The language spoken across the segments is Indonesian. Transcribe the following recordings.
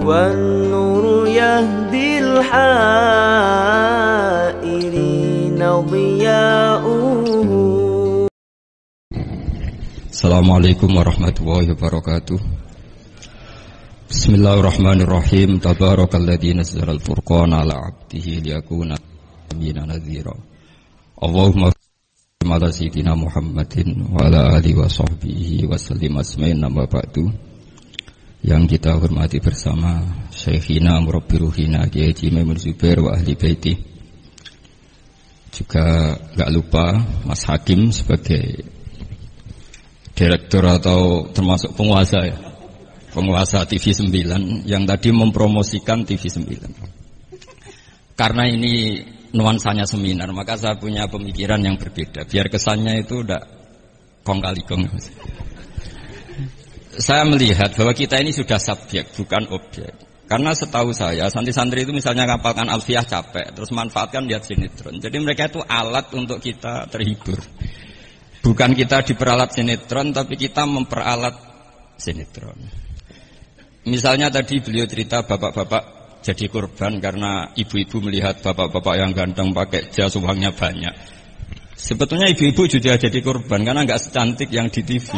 والنور يهدي الحائرين ضياؤه. Assalamualaikum warahmatullahi wabarakatuh. Bismillahirrahmanirrahim. Tabarakalladzi nazzala al-furqana ala 'abdihi liyakuna lin-nabiyina nadhira. Allahumma shalli ala sayyidina Muhammadin wa ala alihi wa sahbihi wa sallim asma'in nama ba'du. Yang kita hormati bersama Syekhina Murabbi Ruhina Kiai Haji Maimun Zubair wa ahli baiti. Juga enggak lupa Mas Hakim sebagai direktur atau termasuk penguasa ya, penguasa TV 9 yang tadi mempromosikan TV 9. Karena ini nuansanya seminar, maka saya punya pemikiran yang berbeda. Biar kesannya itu udah kong kali kong. Saya melihat bahwa kita ini sudah subjek, bukan objek. Karena setahu saya, santri-santri itu misalnya ngapalkan alfiah capek, terus manfaatkan lihat sinetron. Jadi mereka itu alat untuk kita terhibur. Bukan kita diperalat sinetron, tapi kita memperalat sinetron. Misalnya tadi beliau cerita bapak-bapak jadi korban karena ibu-ibu melihat bapak-bapak yang ganteng pakai jas uangnya banyak. Sebetulnya ibu-ibu juga jadi korban karena nggak secantik yang di TV.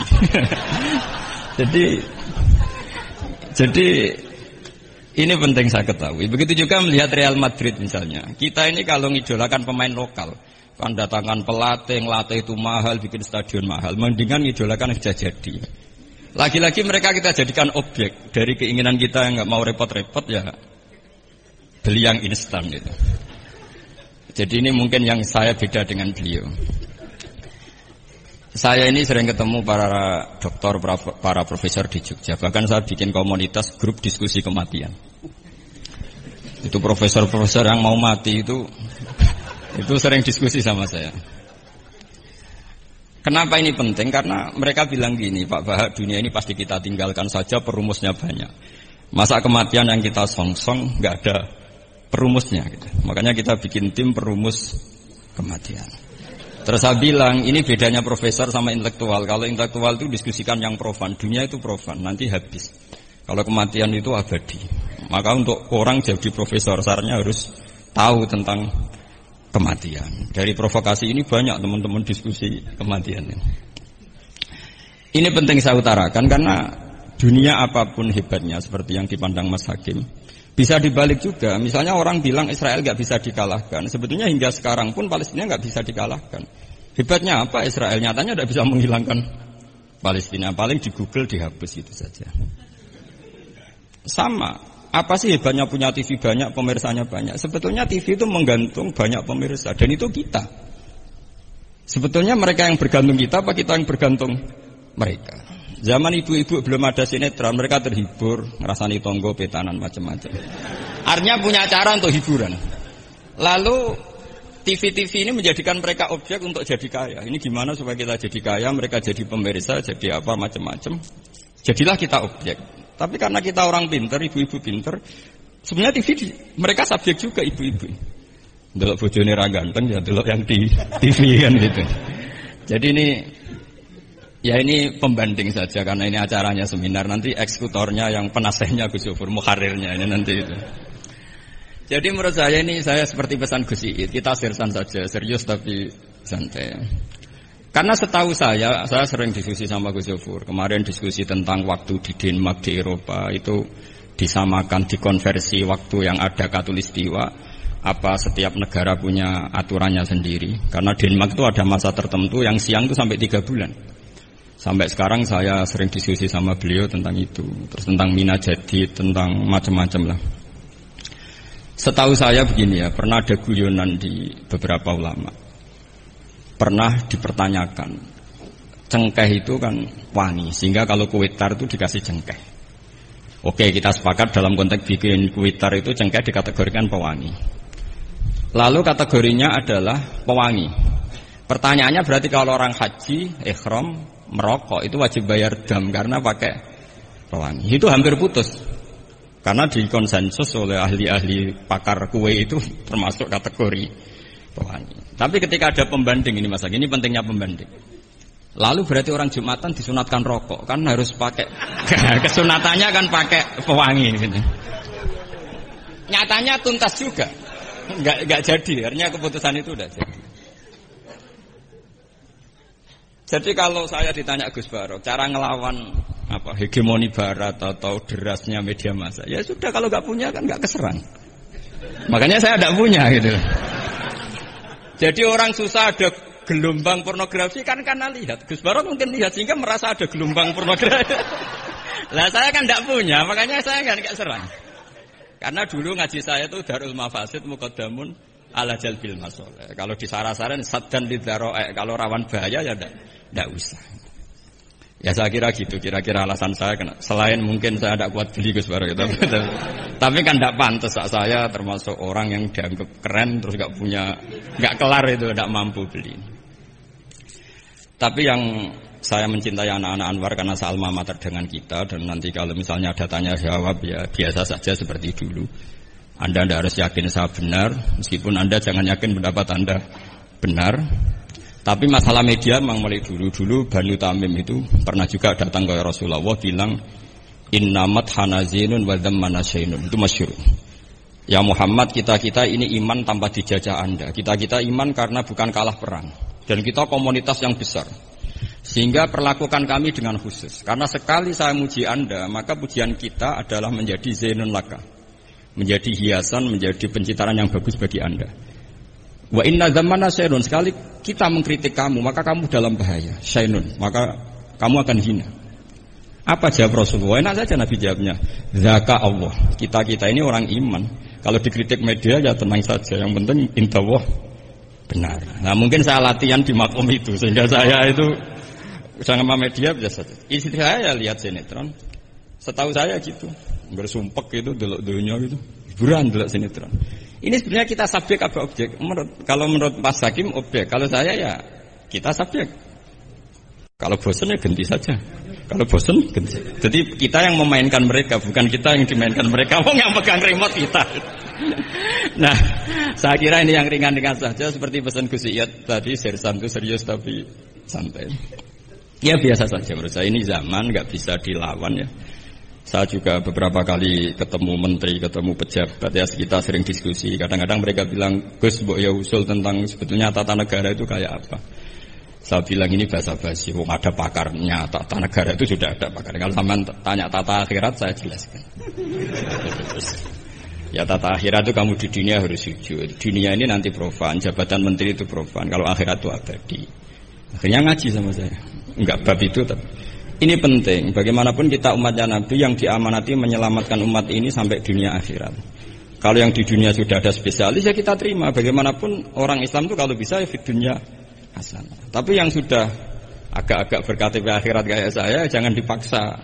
jadi ini penting saya ketahui. Begitu juga melihat Real Madrid misalnya. Kita ini kalau ngidolakan pemain lokal, kan datangkan pelatih, ngelatih itu mahal, bikin stadion mahal. Mendingan ngidolakan kerja jadi. Lagi-lagi mereka kita jadikan objek dari keinginan kita yang nggak mau repot-repot ya, beli yang instan gitu. Jadi ini mungkin yang saya beda dengan beliau. Saya ini sering ketemu para dokter, para profesor di Jogja. Bahkan saya bikin komunitas grup diskusi kematian. Itu profesor-profesor yang mau mati itu sering diskusi sama saya. Kenapa ini penting? Karena mereka bilang gini, Pak Bahak, dunia ini pasti kita tinggalkan saja, perumusnya banyak. Masa kematian yang kita song-song nggak ada perumusnya gitu. Makanya kita bikin tim perumus kematian. Terus saya bilang, ini bedanya profesor sama intelektual. Kalau intelektual itu diskusikan yang profan, dunia itu profan, nanti habis. Kalau kematian itu abadi. Maka untuk orang jadi profesor, seharusnya harus tahu tentang kematian. Dari provokasi ini banyak teman-teman diskusi kematian. Ini penting saya utarakan karena dunia apapun hebatnya seperti yang dipandang Mas Hakim bisa dibalik juga. Misalnya orang bilang Israel nggak bisa dikalahkan. Sebetulnya hingga sekarang pun Palestina nggak bisa dikalahkan. Hebatnya apa Israel? Nyatanya tidak bisa menghilangkan Palestina. Paling di Google dihapus itu saja. Sama. Apa sih hebatnya punya TV banyak, pemirsanya banyak? Sebetulnya TV itu menggantung banyak pemirsa, dan itu kita. Sebetulnya mereka yang bergantung kita, apa kita yang bergantung mereka? Zaman ibu-ibu belum ada sinetron, mereka terhibur, ngerasani tonggo, petanan, macam-macam. Artinya punya cara untuk hiburan. Lalu TV-TV ini menjadikan mereka objek untuk jadi kaya. Ini gimana supaya kita jadi kaya, mereka jadi pemirsa, jadi apa, macam-macam. Jadilah kita objek. Tapi karena kita orang pinter, ibu-ibu pinter, sebenarnya TV mereka subjek juga ibu-ibu. Delok bojone ra ganteng ya delok yang di TV kan gitu. Jadi ini pembanding saja karena ini acaranya seminar, nanti eksekutornya yang penasehnya Gus Yofur, muharirnya ini nanti itu. Jadi menurut saya ini saya seperti pesan Gus Iid, kita sersan saja, serius tapi santai. Karena setahu saya sering diskusi sama Gus Yofur. Kemarin diskusi tentang waktu di Denmark, di Eropa itu disamakan, dikonversi waktu yang ada katulistiwa. Apa setiap negara punya aturannya sendiri. Karena Denmark itu ada masa tertentu yang siang itu sampai 3 bulan. Sampai sekarang saya sering diskusi sama beliau tentang itu. Terus tentang Mina Jadid, tentang macam-macam lah. Setahu saya begini ya, pernah ada guyonan di beberapa ulama. Pernah dipertanyakan, cengkeh itu kan wangi, sehingga kalau kue tar itu dikasih cengkeh. Oke, kita sepakat dalam konteks bikin kue tar itu cengkeh dikategorikan pewangi. Lalu kategorinya adalah pewangi. Pertanyaannya berarti kalau orang haji, ihram, merokok itu wajib bayar dam karena pakai pewangi. Itu hampir putus. Karena dikonsensus oleh ahli-ahli pakar kue itu termasuk kategori pewangi. Tapi ketika ada pembanding ini Mas, ini pentingnya pembanding. Lalu berarti orang Jumatan disunatkan rokok, kan harus pakai kesunatannya kan pakai pewangi gitu. Nyatanya tuntas juga, nggak jadi. Artinya keputusan itu udah jadi. Jadi kalau saya ditanya Gus Barok, cara ngelawan apa hegemoni Barat atau derasnya media massa, ya sudah kalau nggak punya kan nggak keserang. Makanya saya tidak punya gitu. Jadi orang susah ada gelombang pornografi kan karena lihat. Gus Barok mungkin lihat sehingga merasa ada gelombang pornografi. Lah saya kan tidak punya, makanya saya kan nggak serang. Karena dulu ngaji saya itu Darul Mafasid Muqaddamun ala Jalbil Masoleh. Kalau disara-saran saddan lidzaro'e, kalau rawan bahaya ya tidak usah. Ya saya kira gitu, kira-kira alasan saya selain mungkin saya tidak kuat beli Gus Barok gitu. Tapi kan tidak pantas saya termasuk orang yang dianggap keren terus nggak kelar itu, tidak mampu beli. Tapi yang saya mencintai anak-anak Anwar karena sealma mater dengan kita, dan nanti kalau misalnya ada tanya jawab ya biasa saja seperti dulu. Anda tidak harus yakin saya benar, meskipun Anda jangan yakin pendapat Anda benar. Tapi masalah media memang mulai dulu Banu Tamim itu pernah juga datang ke Rasulullah bilang innamat hanazinun wa dhammana syainun, itu masyhur. Ya Muhammad, kita ini iman tanpa dijajah Anda. Kita iman karena bukan kalah perang, dan kita komunitas yang besar. Sehingga perlakukan kami dengan khusus. Karena sekali saya muji Anda, maka pujian kita adalah menjadi zainun laka, menjadi hiasan, menjadi pencitraan yang bagus bagi Anda. Wa inna zamana syainun, sekali kita mengkritik kamu, maka kamu dalam bahaya. Syainun, maka kamu akan hina. Apa jawab Rasulullah? Enak saja Nabi jawabnya. Zaka Allah. Kita ini orang iman. Kalau dikritik media ya tenang saja. Yang penting intawah benar. Nah mungkin saya latihan di makom itu sehingga saya itu sama media biasa saja. Istri saya lihat sinetron. Setahu saya gitu. Bersumpek gitu, delok dunia gitu. Hiburan delok sinetron. Ini sebenarnya kita subjek apa objek? Kalau menurut Mas Hakim objek. Kalau saya ya kita subjek. Kalau bosan ya ganti saja. Kalau bosan ganti. Jadi kita yang memainkan mereka, bukan kita yang dimainkan mereka. Wong yang pegang remote kita. Nah, saya kira ini yang ringan-ringan saja seperti pesan Gus Iyad tadi, sersan itu serius tapi santai. Ya biasa saja menurut saya, ini zaman nggak bisa dilawan ya. Saya juga beberapa kali ketemu menteri, ketemu pejabat ya, kita sering diskusi. Kadang-kadang mereka bilang, Gus, mbok ya usul tentang sebetulnya tata negara itu kayak apa. Saya bilang ini basa-basi, ada pakarnya, tata negara itu sudah ada pakar. Kalau sampean tanya tata akhirat saya jelaskan. Ya tata akhirat itu kamu di dunia harus sujud. Dunia ini nanti profan, jabatan menteri itu profan. Kalau akhirat itu abadi. Akhirnya ngaji sama saya. Enggak bab itu tapi ini penting. Bagaimanapun kita umatnya Nabi yang diamanati menyelamatkan umat ini sampai dunia akhirat. Kalau yang di dunia sudah ada spesialis ya kita terima. Bagaimanapun orang Islam itu kalau bisa ya fit dunia hasanah. Tapi yang sudah agak-agak berKTP akhirat kayak saya jangan dipaksa.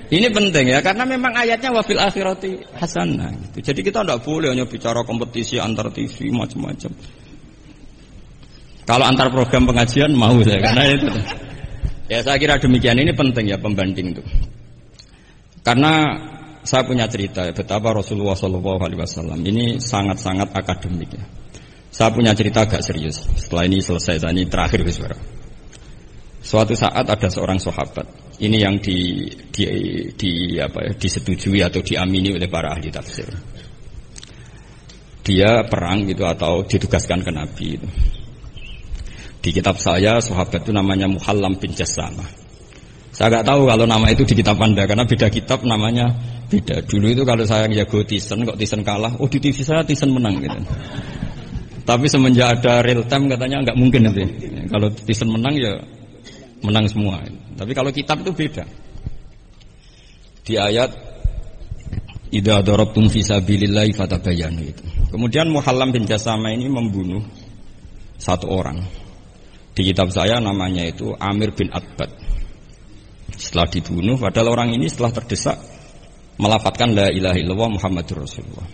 Ini penting ya, karena memang ayatnya wafil akhirati hasanah gitu. Jadi kita tidak boleh hanya bicara kompetisi antar TV macam-macam. Kalau antar program pengajian mau saya, karena itu. Ya saya kira demikian, ini penting ya pembanding itu. Karena saya punya cerita ya, betapa Rasulullah SAW ini sangat-sangat akademik ya. Saya punya cerita agak serius. Setelah ini selesai, ini terakhir Gus. Suatu saat ada seorang sahabat. Ini yang disetujui atau diamini oleh para ahli tafsir. Dia perang gitu atau ditugaskan ke Nabi itu. Di kitab saya sahabat itu namanya Muhallam bin Jassamah. Saya nggak tahu kalau nama itu di kitab Anda karena beda kitab namanya beda. Dulu itu kalau saya jago Tyson, kok Tyson kalah, di TV saya Tyson menang gitu. Tapi semenjak ada real time katanya nggak mungkin nanti. Kalau Tyson menang ya menang semua. Tapi kalau kitab itu beda. Di ayat idza darabtum fi sabilillahi fatabayyanu itu. Kemudian Muhallam bin Jassamah ini membunuh satu orang. Di kitab saya namanya itu Amir bin Atbad. Setelah dibunuh, padahal orang ini setelah terdesak melafadzkan la ilaha illallah Muhammadur Rasulullah.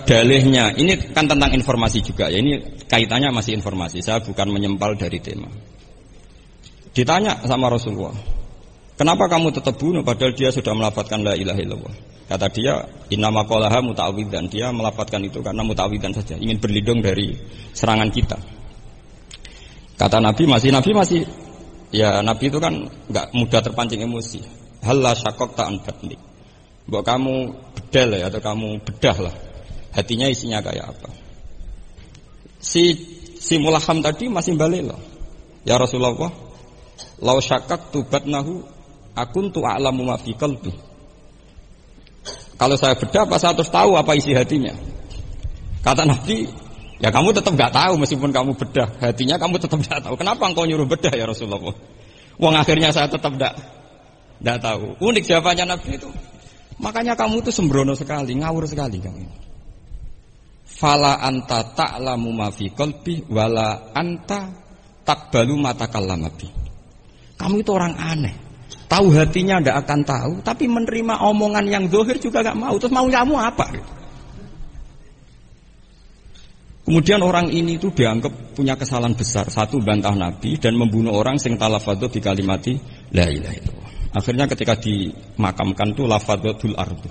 Dalihnya ini kan tentang informasi juga ya. Ini kaitannya masih informasi. Saya bukan menyempal dari tema. Ditanya sama Rasulullah, kenapa kamu tetap bunuh padahal dia sudah melafadzkan la ilaha illallah? Kata dia, innama qalaha muta'awwidzan. Dia melafadzkan itu karena muta'awwidzan saja, ingin berlindung dari serangan kita. Kata Nabi masih ya Nabi itu kan nggak mudah terpancing emosi. Halla syaqaqta an batnik. Mbok kamu bedal ya atau kamu bedah lah. Hatinya isinya kayak apa? Si mulaham tadi masih balik loh. Ya Rasulullah, lau syaqaqtu batnahu akuntu a'lamu ma fi qalbi. Kalau saya bedah apa saya harus tahu apa isi hatinya? Kata Nabi, ya kamu tetap nggak tahu meskipun kamu bedah hatinya, kamu tetap nggak tahu. Kenapa engkau nyuruh bedah ya Rasulullah? Wong akhirnya saya tetap nggak tahu. Unik jawabannya Nabi itu. Makanya kamu itu sembrono sekali, ngawur sekali kamu. Fala anta ta'lamu ma fi qalbi wala anta taqbalu ma takallama bi. Kamu itu orang aneh. Tahu hatinya ndak akan tahu, tapi menerima omongan yang zahir juga enggak mau. Terus mau kamu apa? Kemudian orang ini itu dianggap punya kesalahan besar. Satu, bantah Nabi dan membunuh orang sing talafadhu bi kalimati la ilaha illallah. Akhirnya ketika dimakamkan itu lafadzatul ardu.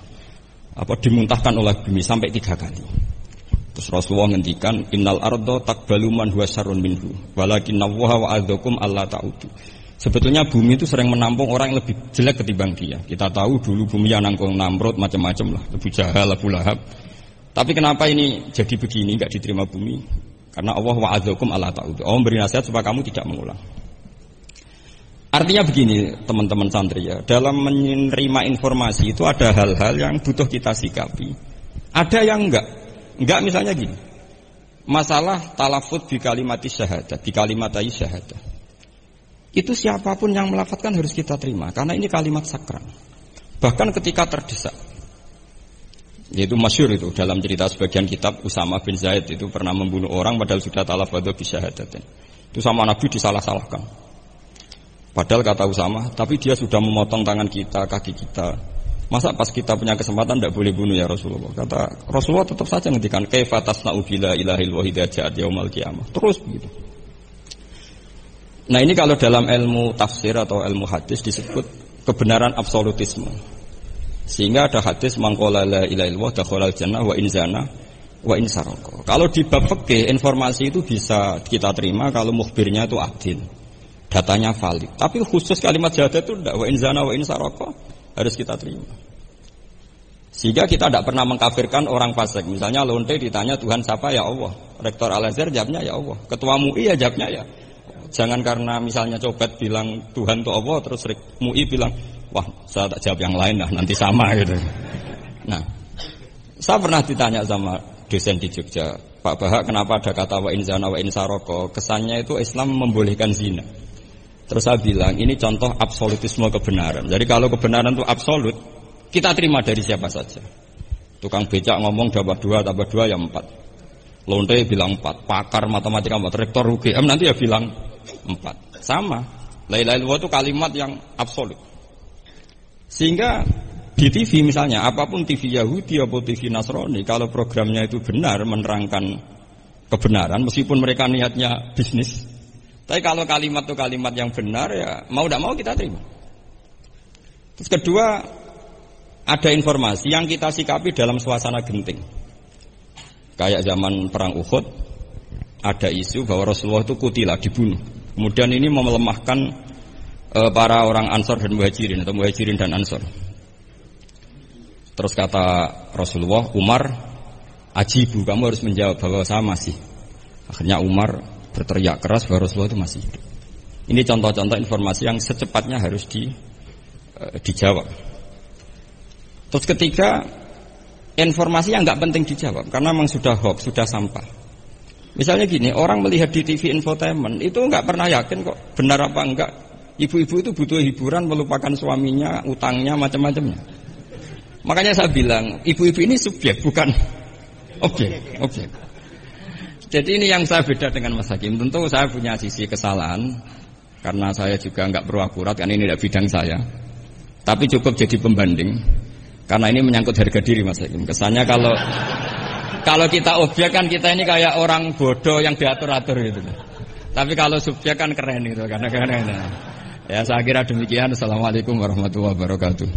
Dimuntahkan oleh bumi sampai 3 kali. Terus Rasulullah ngendikan innal ardo taqbalu man huwa syarrun minhu walakinnallaha wa'adzakum alla ta'udu. Sebetulnya bumi itu sering menampung orang yang lebih jelek ketimbang dia. Kita tahu dulu bumi yang nangkung Namrud macam-macam lah, Abu Jahal, Abu Lahab. Tapi kenapa ini jadi begini, enggak diterima bumi? Karena Allah wa'adzakum alla ta'udu. Allah memberi nasihat supaya kamu tidak mengulang. Artinya begini teman-teman santri ya, dalam menerima informasi itu ada hal-hal yang butuh kita sikapi. Ada yang enggak misalnya gini. Masalah talafut bi kalimati syahadah, bi kalimatai syahadah. Itu siapapun yang melafadzkan harus kita terima karena ini kalimat sakral. Bahkan ketika terdesak. Yaitu masyhur itu dalam cerita sebagian kitab Usama bin Zaid itu pernah membunuh orang padahal sudah talafadhu bi syahadatin. Itu sama Nabi disalah-salahkan. Padahal kata Usama, tapi dia sudah memotong tangan kita, kaki kita. Masa pas kita punya kesempatan tidak boleh bunuh ya Rasulullah? Kata Rasulullah tetap saja ngendikan kaifa tasna'u bila ilahil wahid ja'at yaumil qiyamah. Terus begitu. Nah ini kalau dalam ilmu tafsir atau ilmu hadis disebut kebenaran absolutisme. Sehingga ada hadis mangqala la ilaha illallah dakhalal jannah wa in zana wa in sarqa. Kalau di bab fikih informasi itu bisa kita terima kalau mukhbirnya itu adil. Datanya valid. Tapi khusus kalimat syahadat itu tidak wa in zana wa in sarqa harus kita terima. Sehingga kita tidak pernah mengkafirkan orang fasik. Misalnya lonte ditanya Tuhan siapa ya Allah. Rektor Al-Azhar jawabnya ya Allah. Ketua MUI ya jawabnya ya. Jangan karena misalnya copet bilang Tuhan itu Allah terus MUI bilang wah saya tak jawab yang lain lah nanti sama gitu. Nah saya pernah ditanya sama dosen di Jogja, Pak Bahak kenapa ada kata wa in zana wa in sarqa? Kesannya itu Islam membolehkan zina. Terus saya bilang ini contoh absolutisme kebenaran. Jadi kalau kebenaran itu absolut kita terima dari siapa saja. Tukang becak ngomong dapat 2 tambah 2 ya 4. Lonte bilang 4, pakar matematika 4, rektor UGM nanti ya bilang 4. Sama. La ilaha illallah itu kalimat yang absolut. Sehingga di TV misalnya, apapun TV Yahudi atau TV Nasrani, kalau programnya itu benar menerangkan kebenaran, meskipun mereka niatnya bisnis, tapi kalau kalimat itu kalimat yang benar, ya mau tidak mau kita terima. Terus kedua, ada informasi yang kita sikapi dalam suasana genting. Kayak zaman perang Uhud, ada isu bahwa Rasulullah itu kutilah, dibunuh. Kemudian ini melemahkan para orang Ansor dan Muhajirin atau Muhajirin dan Ansor. Terus kata Rasulullah, Umar, ajibu, kamu harus menjawab bahwa saya masih. Akhirnya Umar berteriak keras bahwa Rasulullah itu masih hidup. Ini contoh-contoh informasi yang secepatnya harus dijawab. Terus ketiga, informasi yang nggak penting dijawab karena memang sudah hoax, sudah sampah. Misalnya gini, orang melihat di TV infotainment itu nggak pernah yakin kok benar apa enggak. Ibu-ibu itu butuh hiburan, melupakan suaminya, utangnya, macam-macamnya. Makanya saya bilang, ibu-ibu ini subjek, bukan objek. Jadi ini yang saya beda dengan Mas Hakim. Tentu saya punya sisi kesalahan, karena saya juga nggak perlu akurat, karena ini tidak bidang saya. Tapi cukup jadi pembanding, karena ini menyangkut harga diri Mas Hakim. Kesannya kalau kita objek kan kita ini kayak orang bodoh yang diatur-atur gitu. Tapi kalau subjek kan keren gitu, karena ya saya kira demikian. Assalamualaikum warahmatullahi wabarakatuh.